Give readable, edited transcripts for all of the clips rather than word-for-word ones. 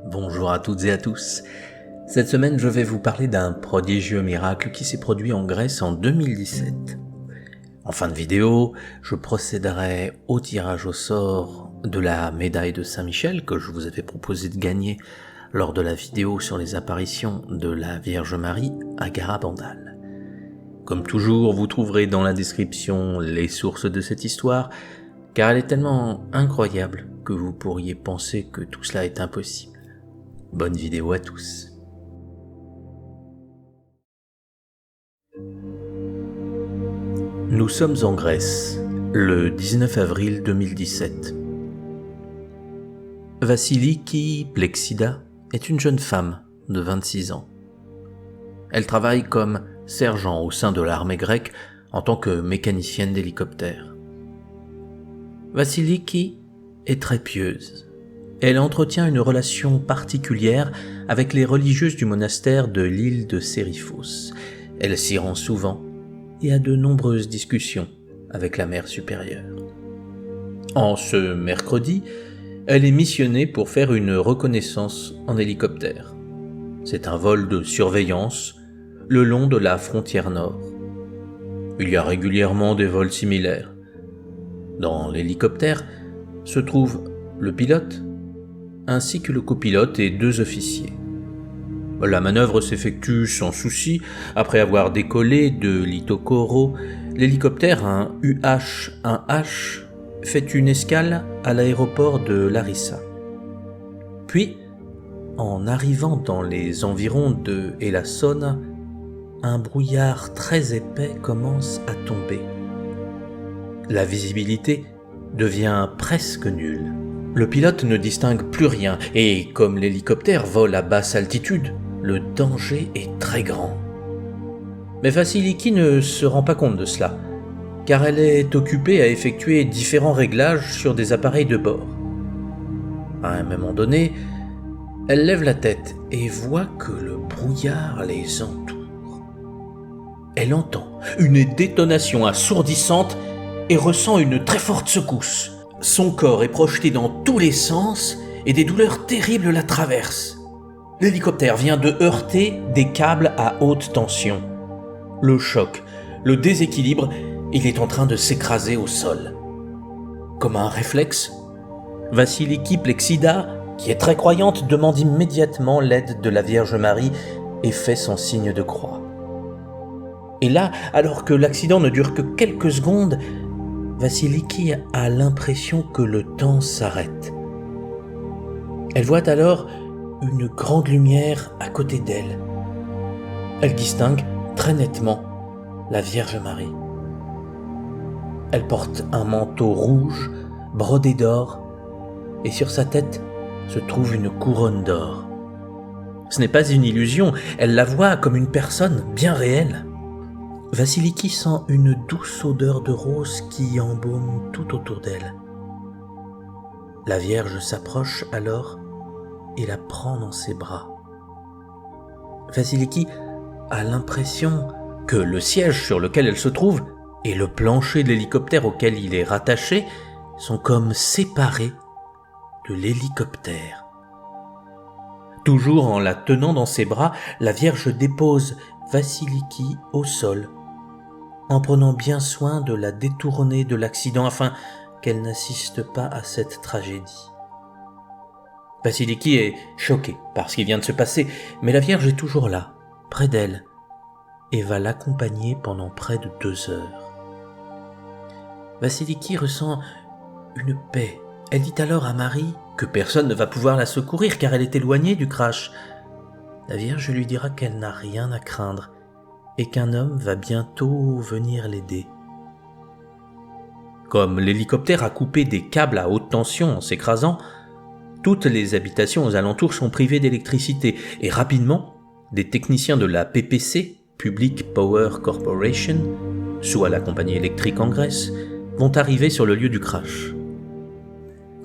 Bonjour à toutes et à tous. Cette semaine, je vais vous parler d'un prodigieux miracle qui s'est produit en Grèce en 2017. En fin de vidéo, je procéderai au tirage au sort de la médaille de Saint-Michel que je vous avais proposé de gagner lors de la vidéo sur les apparitions de la Vierge Marie à Garabandal. Comme toujours, vous trouverez dans la description les sources de cette histoire, car elle est tellement incroyable que vous pourriez penser que tout cela est impossible. Bonne vidéo à tous. Nous sommes en Grèce, le 19 avril 2017. Vassiliki Plexida est une jeune femme de 26 ans. Elle travaille comme sergent au sein de l'armée grecque en tant que mécanicienne d'hélicoptère. Vassiliki est très pieuse. Elle entretient une relation particulière avec les religieuses du monastère de l'île de Sériphos. Elle s'y rend souvent et a de nombreuses discussions avec la mère supérieure. En ce mercredi, elle est missionnée pour faire une reconnaissance en hélicoptère. C'est un vol de surveillance le long de la frontière nord. Il y a régulièrement des vols similaires. Dans l'hélicoptère se trouve le pilote, ainsi que le copilote et 2 officiers. La manœuvre s'effectue sans souci. Après avoir décollé de Litokoro, l'hélicoptère, un UH-1H, fait une escale à l'aéroport de Larissa. Puis, en arrivant dans les environs de Elassone, un brouillard très épais commence à tomber. La visibilité devient presque nulle. Le pilote ne distingue plus rien et comme l'hélicoptère vole à basse altitude, le danger est très grand. Mais Vassiliki ne se rend pas compte de cela, car elle est occupée à effectuer différents réglages sur des appareils de bord. À un moment donné, elle lève la tête et voit que le brouillard les entoure. Elle entend une détonation assourdissante et ressent une très forte secousse. Son corps est projeté dans tous les sens et des douleurs terribles la traversent. L'hélicoptère vient de heurter des câbles à haute tension. Le choc, le déséquilibre, il est en train de s'écraser au sol. Comme un réflexe, Vassiliki Plexida, qui est très croyante, demande immédiatement l'aide de la Vierge Marie et fait son signe de croix. Et là, alors que l'accident ne dure que quelques secondes, Vassiliki a l'impression que le temps s'arrête. Elle voit alors une grande lumière à côté d'elle. Elle distingue très nettement la Vierge Marie. Elle porte un manteau rouge brodé d'or et sur sa tête se trouve une couronne d'or. Ce n'est pas une illusion, elle la voit comme une personne bien réelle. Vassiliki sent une douce odeur de rose qui embaume tout autour d'elle. La Vierge s'approche alors et la prend dans ses bras. Vassiliki a l'impression que le siège sur lequel elle se trouve et le plancher de l'hélicoptère auquel il est rattaché sont comme séparés de l'hélicoptère. Toujours en la tenant dans ses bras, la Vierge dépose Vassiliki au sol, en prenant bien soin de la détourner de l'accident afin qu'elle n'assiste pas à cette tragédie. Vassiliki est choqué par ce qui vient de se passer, mais la Vierge est toujours là, près d'elle, et va l'accompagner pendant près de 2 heures. Vassiliki ressent une paix. Elle dit alors à Marie que personne ne va pouvoir la secourir car elle est éloignée du crash. La Vierge lui dira qu'elle n'a rien à craindre et qu'un homme va bientôt venir l'aider. Comme l'hélicoptère a coupé des câbles à haute tension en s'écrasant, toutes les habitations aux alentours sont privées d'électricité et rapidement, des techniciens de la PPC, Public Power Corporation, soit la compagnie électrique en Grèce, vont arriver sur le lieu du crash.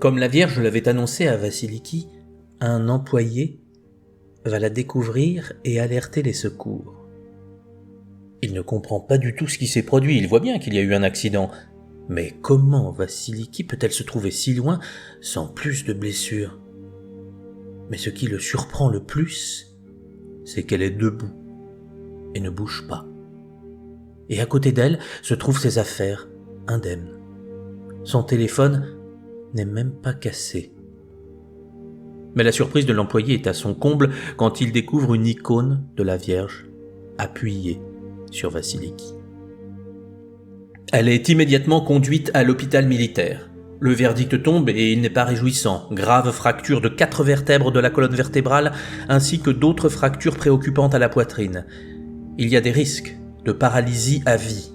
Comme la Vierge l'avait annoncé à Vassiliki, un employé va la découvrir et alerter les secours. Il ne comprend pas du tout ce qui s'est produit, il voit bien qu'il y a eu un accident. Mais comment Vassiliki peut-elle se trouver si loin sans plus de blessures ? Mais ce qui le surprend le plus, c'est qu'elle est debout et ne bouge pas. Et à côté d'elle se trouvent ses affaires, indemnes. Son téléphone n'est même pas cassé. Mais la surprise de l'employé est à son comble quand il découvre une icône de la Vierge appuyée sur Vassiliki. Elle est immédiatement conduite à l'hôpital militaire. Le verdict tombe et il n'est pas réjouissant. Grave fracture de 4 vertèbres de la colonne vertébrale ainsi que d'autres fractures préoccupantes à la poitrine. Il y a des risques de paralysie à vie.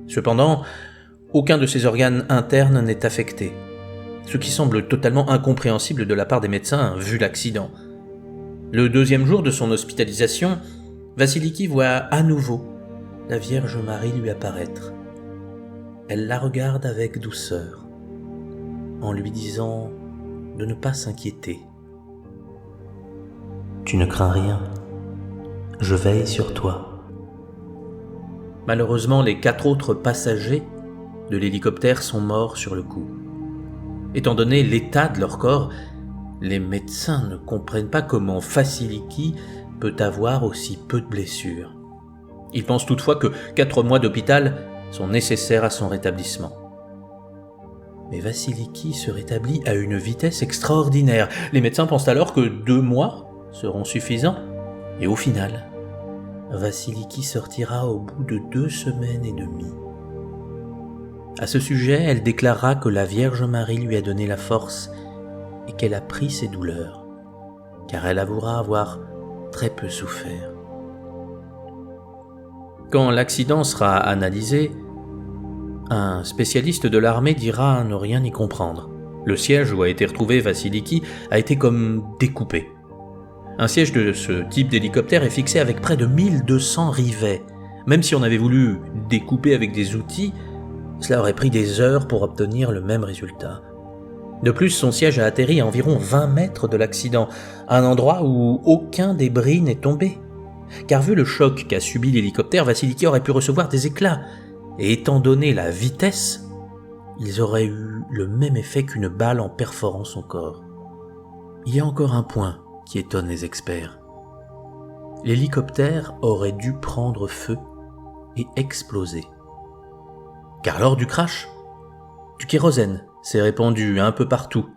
Cependant, aucun de ses organes internes n'est affecté, ce qui semble totalement incompréhensible de la part des médecins vu l'accident. Le 2e jour de son hospitalisation, Vassiliki voit à nouveau la Vierge Marie lui apparaître. Elle la regarde avec douceur, en lui disant de ne pas s'inquiéter. « Tu ne crains rien, je veille sur toi. » Malheureusement, les 4 autres passagers de l'hélicoptère sont morts sur le coup. Étant donné l'état de leur corps, les médecins ne comprennent pas comment Vassiliki peut avoir aussi peu de blessures. Ils pensent toutefois que 4 mois d'hôpital sont nécessaires à son rétablissement. Mais Vassiliki se rétablit à une vitesse extraordinaire. Les médecins pensent alors que 2 mois seront suffisants. Et au final, Vassiliki sortira au bout de 2 semaines et demie. À ce sujet, elle déclarera que la Vierge Marie lui a donné la force et qu'elle a pris ses douleurs, car elle avouera avoir très peu souffert. Quand l'accident sera analysé, un spécialiste de l'armée dira ne rien y comprendre. Le siège où a été retrouvé Vassiliki a été comme découpé. Un siège de ce type d'hélicoptère est fixé avec près de 1200 rivets. Même si on avait voulu découper avec des outils, cela aurait pris des heures pour obtenir le même résultat. De plus, son siège a atterri à environ 20 mètres de l'accident, un endroit où aucun débris n'est tombé. Car vu le choc qu'a subi l'hélicoptère, Vassiliki aurait pu recevoir des éclats. Et étant donné la vitesse, ils auraient eu le même effet qu'une balle en perforant son corps. Il y a encore un point qui étonne les experts. L'hélicoptère aurait dû prendre feu et exploser. Car lors du crash, du kérosène s'est répandu un peu partout.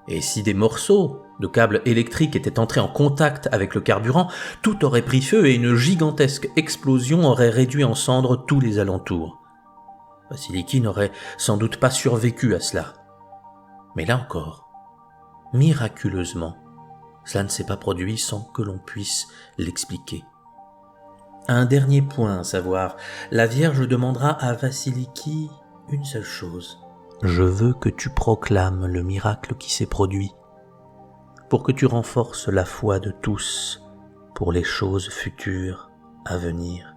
Et si des morceaux de câbles électriques étaient entrés en contact avec le carburant, tout aurait pris feu et une gigantesque explosion aurait réduit en cendres tous les alentours. Vassiliki n'aurait sans doute pas survécu à cela. Mais là encore, miraculeusement, cela ne s'est pas produit sans que l'on puisse l'expliquer. Un dernier point à savoir, la Vierge demandera à Vassiliki une seule chose. Je veux que tu proclames le miracle qui s'est produit, pour que tu renforces la foi de tous pour les choses futures à venir.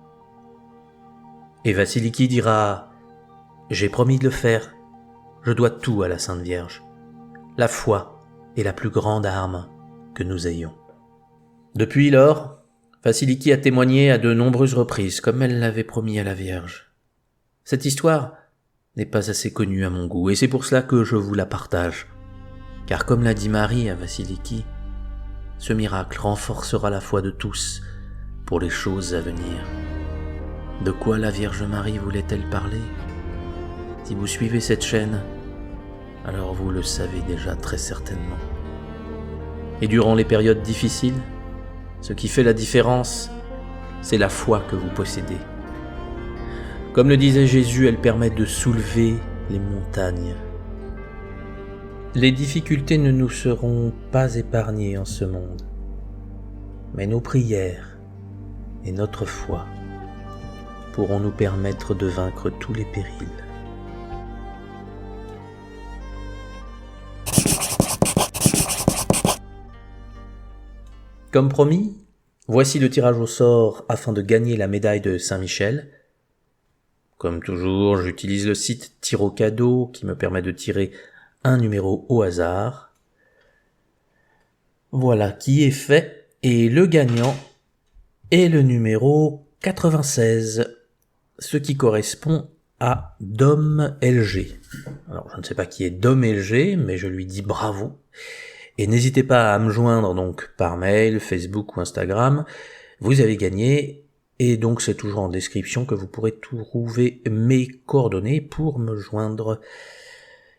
Et Vassiliki dira « J'ai promis de le faire, je dois tout à la Sainte Vierge. La foi est la plus grande arme que nous ayons. » Depuis lors, Vassiliki a témoigné à de nombreuses reprises, comme elle l'avait promis à la Vierge. Cette histoire n'est pas assez connue à mon goût, et c'est pour cela que je vous la partage. Car comme l'a dit Marie à Vassiliki, ce miracle renforcera la foi de tous pour les choses à venir. De quoi la Vierge Marie voulait-elle parler ? Si vous suivez cette chaîne, alors vous le savez déjà très certainement. Et durant les périodes difficiles, ce qui fait la différence, c'est la foi que vous possédez. Comme le disait Jésus, elle permet de soulever les montagnes. Les difficultés ne nous seront pas épargnées en ce monde, mais nos prières et notre foi pourront nous permettre de vaincre tous les périls. Comme promis, voici le tirage au sort afin de gagner la médaille de Saint-Michel. Comme toujours, j'utilise le site Tire au cadeau qui me permet de tirer un numéro au hasard. Voilà qui est fait, et le gagnant est le numéro 96, ce qui correspond à Dom LG. Alors je ne sais pas qui est Dom LG, mais je lui dis bravo. Et n'hésitez pas à me joindre donc par mail, Facebook ou Instagram. Vous avez gagné, et donc c'est toujours en description que vous pourrez trouver mes coordonnées pour me joindre.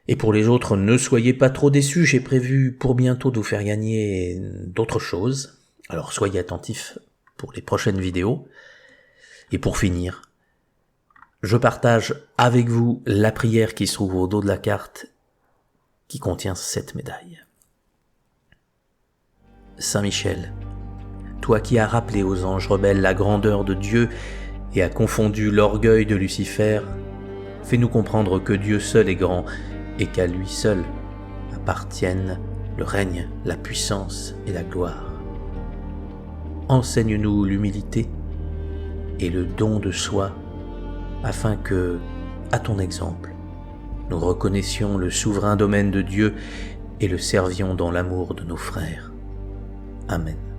Et pour les autres, ne soyez pas trop déçus, j'ai prévu pour bientôt de vous faire gagner d'autres choses. Alors soyez attentifs pour les prochaines vidéos. Et pour finir, je partage avec vous la prière qui se trouve au dos de la carte qui contient 7 médailles. Saint Michel, toi qui as rappelé aux anges rebelles la grandeur de Dieu et as confondu l'orgueil de Lucifer, fais-nous comprendre que Dieu seul est grand et qu'à lui seul appartiennent le règne, la puissance et la gloire. Enseigne-nous l'humilité et le don de soi, afin que, à ton exemple, nous reconnaissions le souverain domaine de Dieu et le servions dans l'amour de nos frères. Amen.